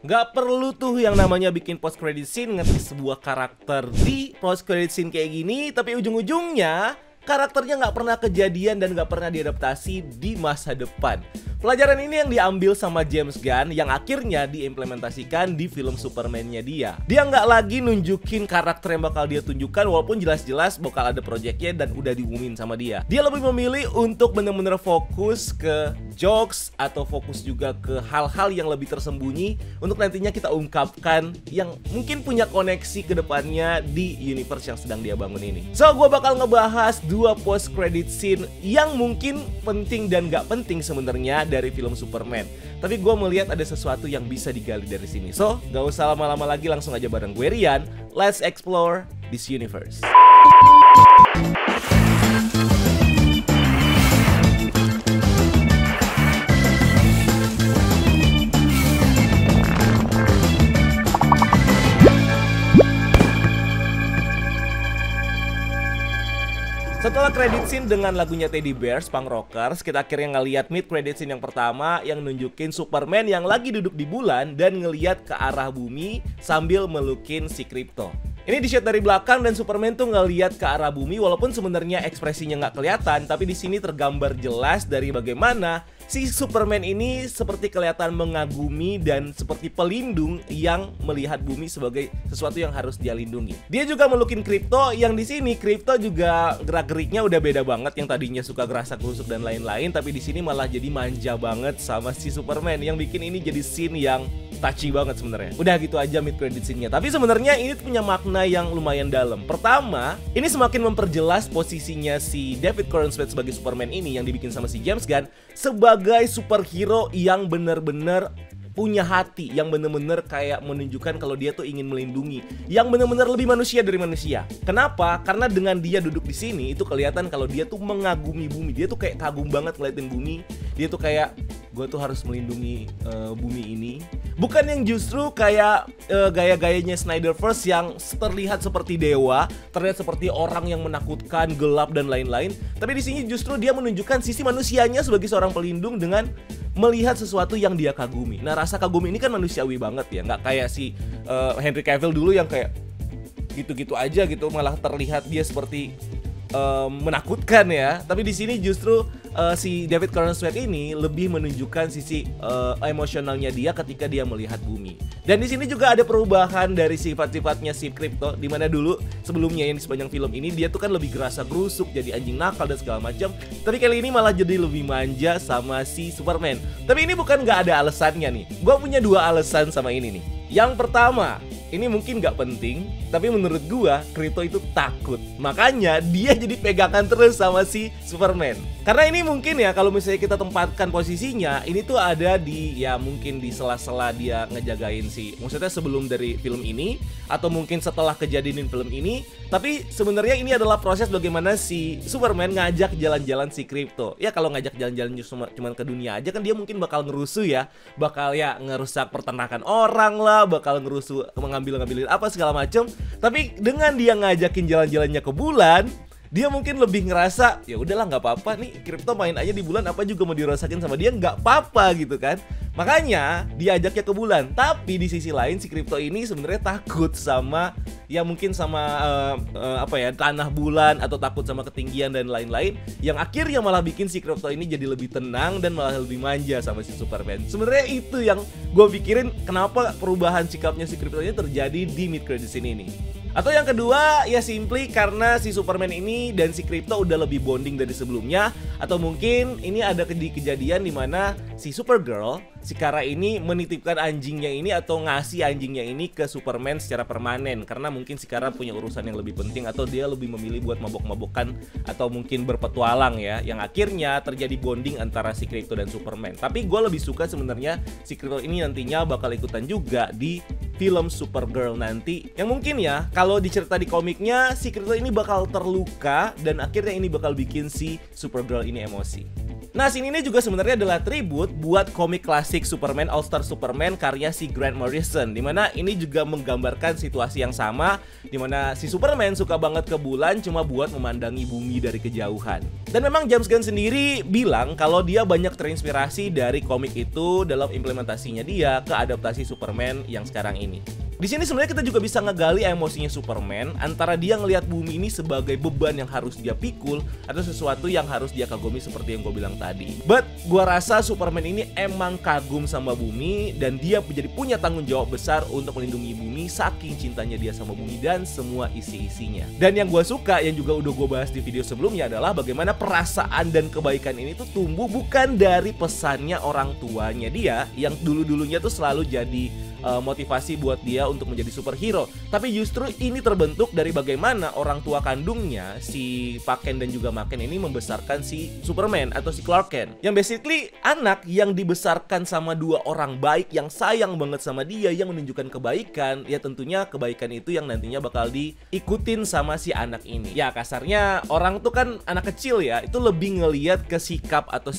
Nggak perlu tuh yang namanya bikin post credit scene ngerti sebuah karakter di post credit scene kayak gini, tapi ujung-ujungnya karakternya nggak pernah kejadian dan nggak pernah diadaptasi di masa depan. Pelajaran ini yang diambil sama James Gunn yang akhirnya diimplementasikan di film Superman-nya dia. Dia nggak lagi nunjukin karakter yang bakal dia tunjukkan walaupun jelas-jelas bakal ada proyeknya dan udah diumumin sama dia. Dia lebih memilih untuk bener-bener fokus ke jokes atau fokus juga ke hal-hal yang lebih tersembunyi untuk nantinya kita ungkapkan yang mungkin punya koneksi ke depannya di universe yang sedang dia bangun ini. So, gue bakal ngebahas dua post credit scene yang mungkin penting dan gak penting sebenarnya dari film Superman. Tapi gue melihat ada sesuatu yang bisa digali dari sini. So, gak usah lama-lama lagi, langsung aja bareng gue Rian. Let's explore this universe. Setelah credit scene dengan lagunya Teddy Bears, Punk Rockers, kita akhirnya ngeliat mid credit scene yang pertama yang nunjukin Superman yang lagi duduk di bulan dan ngeliat ke arah bumi sambil melukin si Krypto. Ini di shot dari belakang dan Superman tuh ngeliat ke arah bumi walaupun sebenarnya ekspresinya nggak kelihatan, tapi di sini tergambar jelas dari bagaimana si Superman ini seperti kelihatan mengagumi dan seperti pelindung yang melihat bumi sebagai sesuatu yang harus dia lindungi. Dia juga melukin Krypto yang di sini Krypto juga gerak-geriknya udah beda banget, yang tadinya suka gerasak-gerusuk dan lain-lain, tapi di sini malah jadi manja banget sama si Superman yang bikin ini jadi scene yang touchy banget sebenarnya. Udah gitu aja mid credit scene-nya. Tapi sebenarnya ini punya makna yang lumayan dalam. Pertama, ini semakin memperjelas posisinya si David Corenswet sebagai Superman ini yang dibikin sama si James Gunn sebagai superhero yang bener-bener punya hati, yang bener-bener kayak menunjukkan kalau dia tuh ingin melindungi, yang bener-bener lebih manusia dari manusia. Kenapa? Karena dengan dia duduk di sini itu kelihatan kalau dia tuh mengagumi bumi. Dia tuh kayak kagum banget ngeliatin bumi. Dia tuh kayak, gue tuh harus melindungi bumi ini. Bukan yang justru kayak gaya-gayanya Snyderverse yang terlihat seperti dewa, terlihat seperti orang yang menakutkan, gelap dan lain-lain. Tapi di sini justru dia menunjukkan sisi manusianya sebagai seorang pelindung dengan melihat sesuatu yang dia kagumi. Nah, rasa kagum ini kan manusiawi banget ya, nggak kayak si Henry Cavill dulu yang kayak gitu-gitu aja gitu, malah terlihat dia seperti menakutkan ya. Tapi di sini justru si David Corenswet ini lebih menunjukkan sisi emosionalnya dia ketika dia melihat bumi. Dan di sini juga ada perubahan dari sifat-sifatnya si Krypto, dimana dulu sebelumnya yang di sepanjang film ini dia tuh kan lebih gerasa-gerusuk, jadi anjing nakal dan segala macam. Tapi kali ini malah jadi lebih manja sama si Superman. Tapi ini bukan nggak ada alasannya nih. Gua punya dua alasan sama ini nih. Yang pertama, ini mungkin gak penting, tapi menurut gua Krypto itu takut. Makanya dia jadi pegangan terus sama si Superman. Karena ini mungkin ya, kalau misalnya kita tempatkan posisinya, ini tuh ada di, ya mungkin di sela-sela dia ngejagain si, maksudnya sebelum dari film ini, atau mungkin setelah kejadian film ini. Tapi sebenarnya ini adalah proses bagaimana si Superman ngajak jalan-jalan si Krypto. Ya kalau ngajak jalan-jalan cuma ke dunia aja kan dia mungkin bakal ngerusuh ya. Bakal ya ngerusak peternakan orang lah, bakal ngerusuh, ngambil-ngambilin apa segala macem. Tapi dengan dia ngajakin jalan-jalannya ke bulan, dia mungkin lebih ngerasa ya udahlah nggak apa-apa nih, Krypto main aja di bulan, apa juga mau dirasakin sama dia, nggak apa-apa gitu kan. Makanya diajaknya ke bulan. Tapi di sisi lain si Krypto ini sebenarnya takut sama ya mungkin sama apa ya, tanah bulan atau takut sama ketinggian dan lain-lain, yang akhirnya malah bikin si Krypto ini jadi lebih tenang dan malah lebih manja sama si Superman. Sebenarnya itu yang gue pikirin kenapa perubahan sikapnya si Krypto ini terjadi di mid credit scene ini. Atau yang kedua, ya simply karena si Superman ini dan si Krypto udah lebih bonding dari sebelumnya. Atau mungkin ini ada kejadian dimana si Supergirl, si Kara ini menitipkan anjingnya ini atau ngasih anjingnya ini ke Superman secara permanen. Karena mungkin si Kara punya urusan yang lebih penting, atau dia lebih memilih buat mabok-mabokan atau mungkin berpetualang ya. Yang akhirnya terjadi bonding antara si Krypto dan Superman. Tapi gue lebih suka sebenarnya si Krypto ini nantinya bakal ikutan juga di film Supergirl nanti, yang mungkin ya kalau dicerita di komiknya si Krypto ini bakal terluka dan akhirnya ini bakal bikin si Supergirl ini emosi. Nah, scene ini juga sebenarnya adalah tribute buat komik klasik Superman All Star Superman karya si Grant Morrison, dimana ini juga menggambarkan situasi yang sama, dimana si Superman suka banget ke bulan cuma buat memandangi bumi dari kejauhan. Dan memang James Gunn sendiri bilang kalau dia banyak terinspirasi dari komik itu dalam implementasinya dia ke adaptasi Superman yang sekarang ini. Di sini sebenarnya kita juga bisa ngegali emosinya Superman antara dia ngelihat bumi ini sebagai beban yang harus dia pikul atau sesuatu yang harus dia kagumi seperti yang gue bilang tadi. But gue rasa Superman ini emang kagum sama bumi dan dia jadi punya tanggung jawab besar untuk melindungi bumi saking cintanya dia sama bumi dan semua isi-isinya. Dan yang gue suka yang juga udah gue bahas di video sebelumnya adalah bagaimana perasaan dan kebaikan ini tuh tumbuh bukan dari pesannya orang tuanya dia yang dulu-dulunya tuh selalu jadi motivasi buat dia untuk menjadi superhero, tapi justru ini terbentuk dari bagaimana orang tua kandungnya si Pak Kent dan juga Maken ini membesarkan si Superman atau si Clark Kent, yang basically anak yang dibesarkan sama dua orang baik yang sayang banget sama dia, yang menunjukkan kebaikan. Ya tentunya kebaikan itu yang nantinya bakal diikutin sama si anak ini. Ya kasarnya orang tuh kan anak kecil ya, itu lebih ngelihat ke sikap atau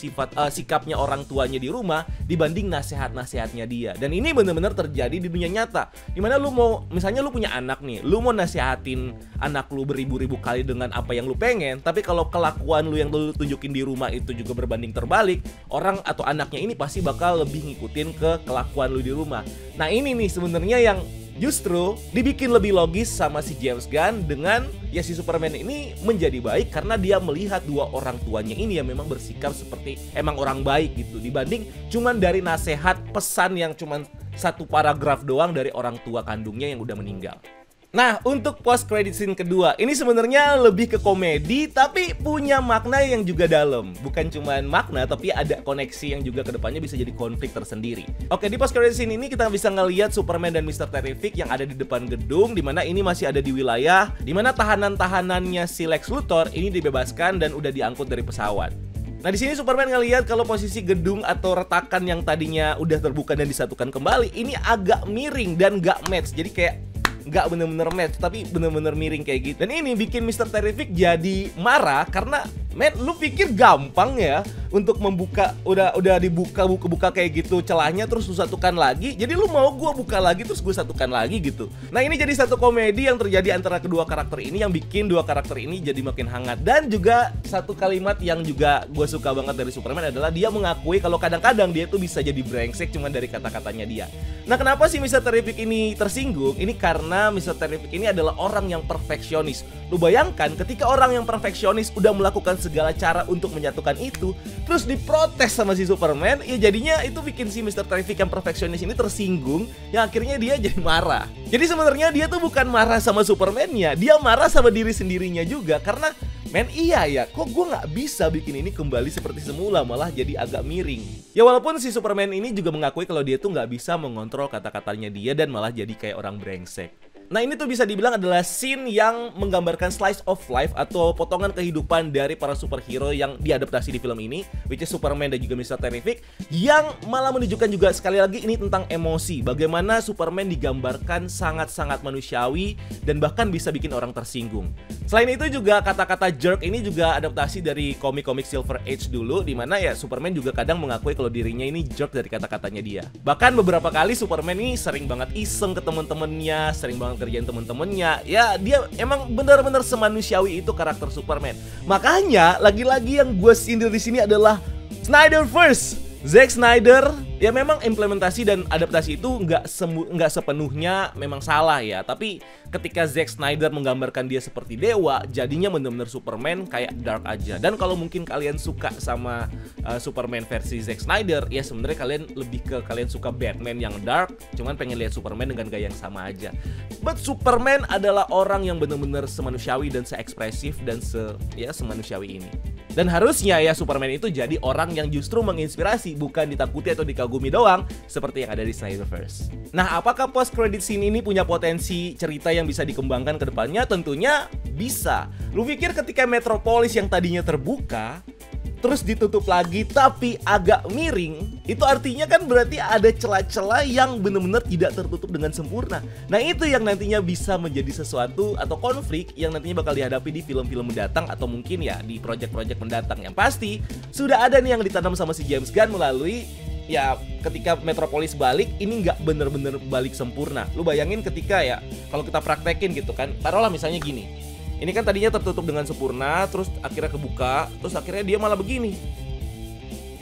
sikapnya orang tuanya di rumah dibanding nasihat-nasihatnya dia. Dan ini bener-bener terjadi di dunia nyata, dimana lu mau, misalnya lu punya anak nih, lu mau nasihatin anak lu beribu-ribu kali dengan apa yang lu pengen, tapi kalau kelakuan lu yang lu tunjukin di rumah itu juga berbanding terbalik, orang atau anaknya ini pasti bakal lebih ngikutin ke kelakuan lu di rumah. Nah ini nih sebenarnya yang justru dibikin lebih logis sama si James Gunn dengan ya si Superman ini menjadi baik karena dia melihat dua orang tuanya ini yang memang bersikap seperti emang orang baik gitu, dibanding cuman dari nasihat pesan yang cuman satu paragraf doang dari orang tua kandungnya yang udah meninggal. Nah, untuk post credit scene kedua, ini sebenarnya lebih ke komedi tapi punya makna yang juga dalam. Bukan cuma makna tapi ada koneksi yang juga kedepannya bisa jadi konflik tersendiri. Oke, di post credit scene ini kita bisa ngelihat Superman dan Mr. Terrific yang ada di depan gedung, dimana ini masih ada di wilayah dimana tahanan-tahanannya si Lex Luthor ini dibebaskan dan udah diangkut dari pesawat. Nah di sini Superman ngelihat kalau posisi gedung atau retakan yang tadinya udah terbuka dan disatukan kembali ini agak miring dan gak match. Jadi kayak gak bener-bener match, tapi bener-bener miring kayak gitu. Dan ini bikin Mr. Terrific jadi marah karena men, lu pikir gampang ya untuk membuka, udah dibuka kayak gitu celahnya terus lu satukan lagi. Jadi lu mau gua buka lagi terus gua satukan lagi gitu. Nah ini jadi satu komedi yang terjadi antara kedua karakter ini yang bikin dua karakter ini jadi makin hangat. Dan juga satu kalimat yang juga gua suka banget dari Superman adalah dia mengakui kalau kadang-kadang dia tuh bisa jadi brengsek cuman dari kata-katanya dia. Nah kenapa sih Mr. Terrific ini tersinggung? Ini karena Mr. Terrific ini adalah orang yang perfeksionis. Lu bayangkan ketika orang yang perfeksionis udah melakukan segala cara untuk menyatukan itu, terus diprotes sama si Superman, ya jadinya itu bikin si Mr. Terrific yang perfeksionis ini tersinggung, yang akhirnya dia jadi marah. Jadi sebenarnya dia tuh bukan marah sama Superman-nya, dia marah sama diri sendirinya juga, karena men iya ya, kok gue gak bisa bikin ini kembali seperti semula, malah jadi agak miring. Ya walaupun si Superman ini juga mengakui kalau dia tuh gak bisa mengontrol kata-katanya dia dan malah jadi kayak orang brengsek. Nah ini tuh bisa dibilang adalah scene yang menggambarkan slice of life atau potongan kehidupan dari para superhero yang diadaptasi di film ini, which is Superman dan juga Mr. Terrific, yang malah menunjukkan juga sekali lagi ini tentang emosi. Bagaimana Superman digambarkan sangat-sangat manusiawi dan bahkan bisa bikin orang tersinggung. Selain itu juga kata-kata jerk ini juga adaptasi dari komik-komik Silver Age dulu, dimana ya Superman juga kadang mengakui kalau dirinya ini jerk dari kata-katanya dia. Bahkan beberapa kali Superman ini sering banget iseng ke temen-temennya, sering banget kerjaan temen-temennya. Ya dia emang benar-benar semanusiawi itu karakter Superman. Makanya lagi-lagi yang gue sindir di sini adalah Snyderverse. Zack Snyder ya memang implementasi dan adaptasi itu nggak sepenuhnya memang salah ya, tapi ketika Zack Snyder menggambarkan dia seperti dewa, jadinya benar-benar Superman kayak dark aja. Dan kalau mungkin kalian suka sama Superman versi Zack Snyder, ya sebenarnya kalian lebih ke kalian suka Batman yang dark, cuman pengen lihat Superman dengan gaya yang sama aja. But Superman adalah orang yang benar-benar semanusiawi dan seekspresif dan semanusiawi ini. Dan harusnya ya Superman itu jadi orang yang justru menginspirasi, bukan ditakuti atau dikagumi doang seperti yang ada di Snyderverse. Nah, apakah post credit scene ini punya potensi cerita yang bisa dikembangkan ke depannya? Tentunya bisa. Lu pikir ketika Metropolis yang tadinya terbuka terus ditutup lagi tapi agak miring, itu artinya kan berarti ada celah-celah yang benar-benar tidak tertutup dengan sempurna. Nah itu yang nantinya bisa menjadi sesuatu atau konflik yang nantinya bakal dihadapi di film-film mendatang atau mungkin ya di project-project mendatang. Yang pasti sudah ada nih yang ditanam sama si James Gunn melalui ya ketika Metropolis balik, ini nggak bener-bener balik sempurna. Lu bayangin ketika ya kalau kita praktekin gitu kan, taruhlah misalnya gini. Ini kan tadinya tertutup dengan sempurna, terus akhirnya kebuka, terus akhirnya dia malah begini.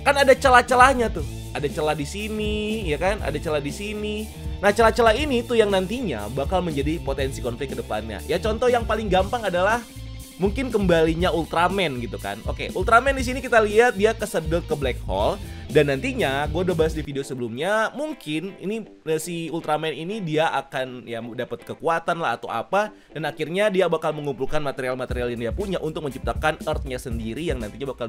Kan ada celah-celahnya tuh. Ada celah di sini, ya kan? Ada celah di sini. Nah, celah-celah ini tuh yang nantinya bakal menjadi potensi konflik ke depannya. Ya contoh yang paling gampang adalah mungkin kembalinya Ultraman gitu kan. Oke, Ultraman di sini kita lihat dia kesedot ke black hole. Dan nantinya, gue udah bahas di video sebelumnya, mungkin ini si Ultraman ini dia akan ya dapat kekuatan lah atau apa, dan akhirnya dia bakal mengumpulkan material-material yang dia punya untuk menciptakan Earth-nya sendiri yang nantinya bakal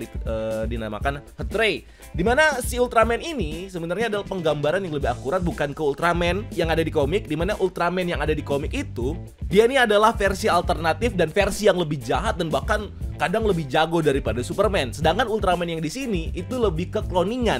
dinamakan Heatray. Dimana si Ultraman ini sebenarnya adalah penggambaran yang lebih akurat, bukan ke Ultraman yang ada di komik. Dimana Ultraman yang ada di komik itu dia ini adalah versi alternatif dan versi yang lebih jahat dan bahkan kadang lebih jago daripada Superman. Sedangkan Ultraman yang di sini itu lebih ke cloningan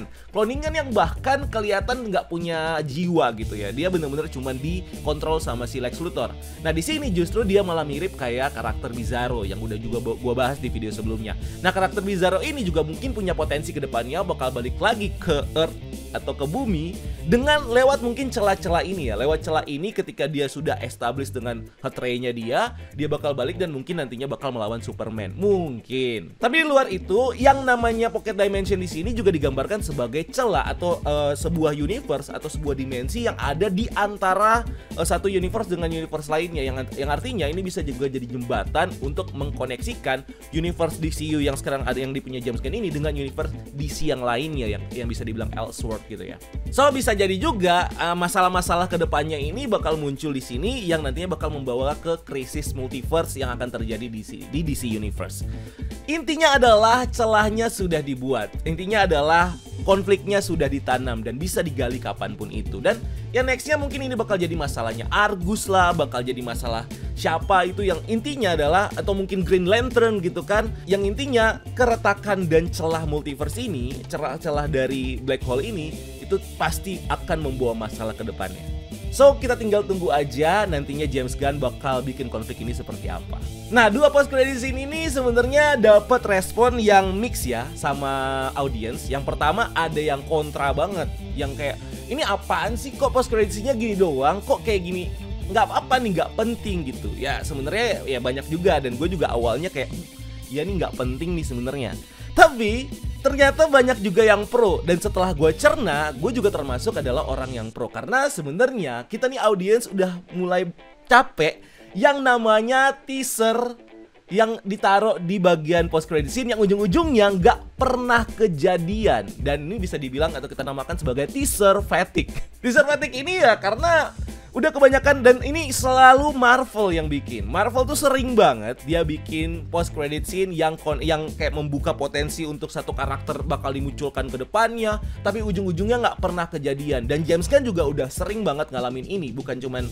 yang bahkan kelihatan nggak punya jiwa gitu ya. Dia bener-bener cuma dikontrol sama si Lex Luthor. Nah di sini justru dia malah mirip kayak karakter Bizarro yang udah juga gua bahas di video sebelumnya. Nah karakter Bizarro ini juga mungkin punya potensi kedepannya bakal balik lagi ke Earth atau ke bumi dengan lewat mungkin celah-celah ini ya. Lewat celah ini ketika dia sudah establish dengan Heatray-nya dia bakal balik dan mungkin nantinya bakal melawan Superman. Mungkin. Tapi di luar itu, yang namanya Pocket Dimension di sini juga digambarkan sebagai celah atau sebuah universe atau sebuah dimensi yang ada di antara satu universe dengan universe lainnya, yang artinya ini bisa juga jadi jembatan untuk mengkoneksikan universe DCU yang sekarang ada yang dipunya James Gunn ini dengan universe DC yang lainnya yang bisa dibilang Elseworld gitu ya. So bisa jadi juga masalah-masalah kedepannya ini bakal muncul di sini yang nantinya bakal membawa ke krisis multiverse yang akan terjadi di DC Universe. Intinya adalah celahnya sudah dibuat. Intinya adalah konfliknya sudah ditanam dan bisa digali kapanpun itu. Dan yang nextnya mungkin ini bakal jadi masalahnya Argus lah, bakal jadi masalah siapa itu yang intinya adalah, atau mungkin Green Lantern gitu kan, yang intinya keretakan dan celah multiverse ini, celah-celah dari black hole ini itu pasti akan membawa masalah ke depannya. So kita tinggal tunggu aja nantinya James Gunn bakal bikin konflik ini seperti apa. Nah, dua post credit scene ini sebenarnya dapat respon yang mix ya sama audience. Yang pertama ada yang kontra banget, yang kayak ini apaan sih, kok post credit scene-nya gini doang, kok kayak gini, nggak apa-apa nih, nggak penting gitu. Ya sebenarnya ya banyak juga, dan gue juga awalnya kayak ya ini nggak penting nih sebenarnya. Tapi ternyata banyak juga yang pro, dan setelah gue cerna, gue juga termasuk adalah orang yang pro. Karena sebenarnya kita nih audiens udah mulai capek yang namanya teaser yang ditaruh di bagian post credit scene yang ujung-ujungnya nggak pernah kejadian. Dan ini bisa dibilang atau kita namakan sebagai teaser fatigue. Teaser fatigue ini ya karena udah kebanyakan, dan ini selalu Marvel yang bikin. Marvel tuh sering banget dia bikin post credit scene yang kayak membuka potensi untuk satu karakter bakal dimunculkan ke depannya, tapi ujung-ujungnya nggak pernah kejadian. Dan James Gunn juga udah sering banget ngalamin ini. Bukan cuman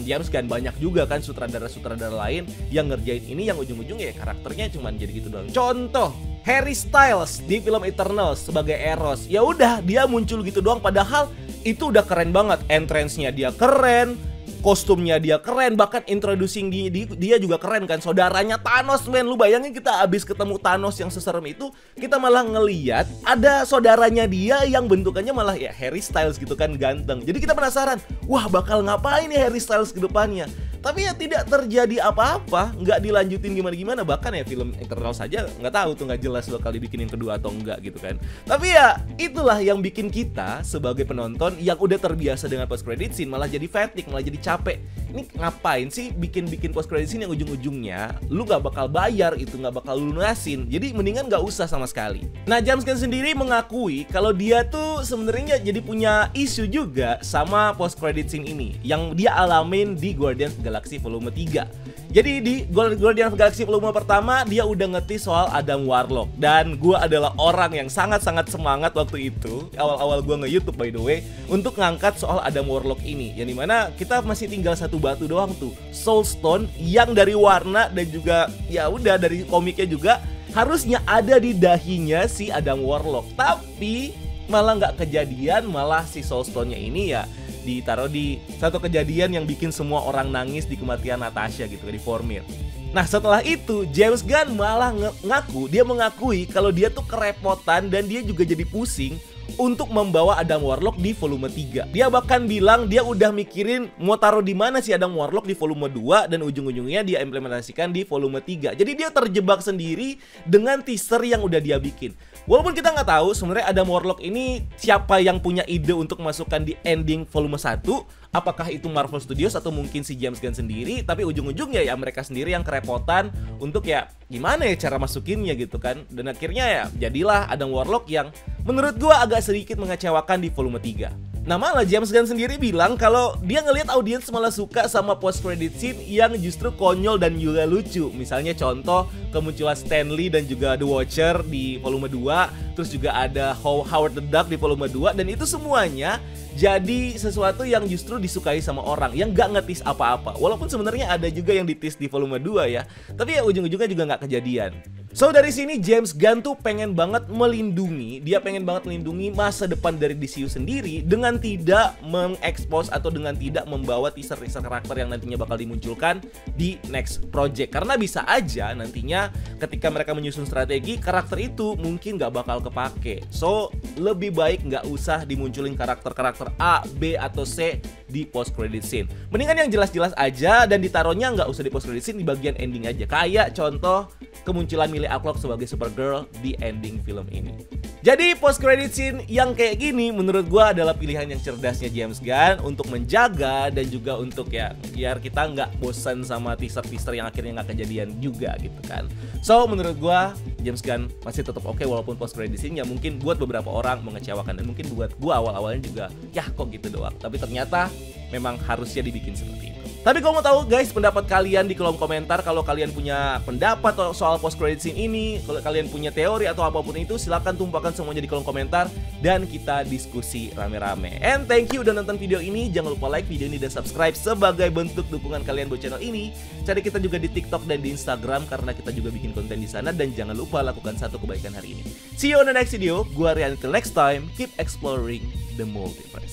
James Gunn, banyak juga kan sutradara-sutradara lain yang ngerjain ini yang ujung-ujungnya ya karakternya cuman jadi gitu doang. Contoh Harry Styles di film Eternals sebagai Eros. Ya udah dia muncul gitu doang, padahal itu udah keren banget. Entrance-nya dia keren, kostumnya dia keren, bahkan introducing dia juga keren kan. Saudaranya Thanos, men. Lu bayangin kita abis ketemu Thanos yang seserem itu, kita malah ngeliat ada saudaranya dia yang bentukannya malah ya Harry Styles gitu kan, ganteng. Jadi kita penasaran, wah bakal ngapain nih Harry Styles ke depannya. Tapi ya tidak terjadi apa-apa, nggak dilanjutin gimana-gimana. Bahkan ya film Eternal saja nggak tahu tuh, nggak jelas bakal dibikinin kedua atau enggak gitu kan. Tapi ya itulah yang bikin kita sebagai penonton yang udah terbiasa dengan post credit scene malah jadi fatigue, malah jadi capek. Ini ngapain sih bikin post credit scene yang ujung-ujungnya lu nggak bakal bayar, itu nggak bakal lunasin. Jadi mendingan nggak usah sama sekali. Nah, James Gunn sendiri mengakui kalau dia tuh sebenarnya jadi punya isu juga sama post credit scene ini yang dia alamin di Guardians of the Galaxy Volume 3. Jadi di Guardians of the Galaxy Volume pertama dia udah ngerti soal Adam Warlock, dan gue adalah orang yang sangat-sangat semangat waktu itu, awal-awal gue nge-YouTube by the way, untuk ngangkat soal Adam Warlock ini, yang dimana kita masih tinggal satu batu doang tuh, Soul Stone, yang dari warna dan juga ya udah dari komiknya juga harusnya ada di dahinya si Adam Warlock. Tapi malah nggak kejadian, malah si Soul Stone-nya ini ya ditaruh di satu kejadian yang bikin semua orang nangis di kematian Natasha gitu, di Vormir. Nah setelah itu James Gunn malah dia mengakui kalau dia tuh kerepotan dan dia juga jadi pusing untuk membawa Adam Warlock di volume 3. Dia bahkan bilang dia udah mikirin mau taruh di mana si Adam Warlock di volume 2 dan ujung-ujungnya dia implementasikan di volume 3. Jadi dia terjebak sendiri dengan teaser yang udah dia bikin. Walaupun kita nggak tahu sebenarnya Adam Warlock ini siapa yang punya ide untuk masukkan di ending volume 1. Apakah itu Marvel Studios atau mungkin si James Gunn sendiri. Tapi ujung-ujungnya ya mereka sendiri yang kerepotan untuk ya gimana ya cara masukinnya gitu kan. Dan akhirnya ya jadilah Adam Warlock yang menurut gua agak sedikit mengecewakan di volume 3. Nah malah James Gunn sendiri bilang kalau dia ngelihat audiens malah suka sama post credit scene yang justru konyol dan juga lucu. Misalnya contoh kemunculan Stan Lee dan juga The Watcher di volume 2. Terus juga ada Howard the Duck di volume 2. Dan itu semuanya jadi sesuatu yang justru disukai sama orang yang gak ngetis apa-apa. Walaupun sebenarnya ada juga yang ditis di volume 2 ya. Tapi ya ujung-ujungnya juga gak kejadian. So dari sini James Gunn tuh pengen banget melindungi, dia pengen banget melindungi masa depan dari DCU sendiri dengan tidak mengekspos atau dengan tidak membawa teaser-teaser karakter yang nantinya bakal dimunculkan di next project. Karena bisa aja nantinya ketika mereka menyusun strategi, karakter itu mungkin gak bakal kepake. So lebih baik gak usah dimunculin karakter-karakter A, B, atau C di post credit scene. Mendingan yang jelas-jelas aja dan ditaruhnya nggak usah di post credit scene, di bagian ending aja. Kayak contoh kemunculan Millie Alcock sebagai Supergirl di ending film ini. Jadi post credit scene yang kayak gini menurut gua adalah pilihan yang cerdasnya James Gunn untuk menjaga dan juga untuk ya biar kita nggak bosan sama teaser-teaser yang akhirnya nggak kejadian juga gitu kan. So menurut gua James Gunn masih tetap oke walaupun post credit scene ya mungkin buat beberapa orang mengecewakan dan mungkin buat gua awal-awalnya juga ya kok gitu doang. Tapi ternyata memang harusnya dibikin seperti itu. Tapi kalau mau tahu guys pendapat kalian di kolom komentar, kalau kalian punya pendapat soal post credit scene ini, kalau kalian punya teori atau apapun itu silahkan tumpahkan semuanya di kolom komentar dan kita diskusi rame-rame. And thank you udah nonton video ini, jangan lupa like video ini dan subscribe sebagai bentuk dukungan kalian buat channel ini. Cari kita juga di TikTok dan di Instagram karena kita juga bikin konten di sana dan jangan lupa lakukan satu kebaikan hari ini. See you on the next video. Gua Rian, until next time, keep exploring the multiverse.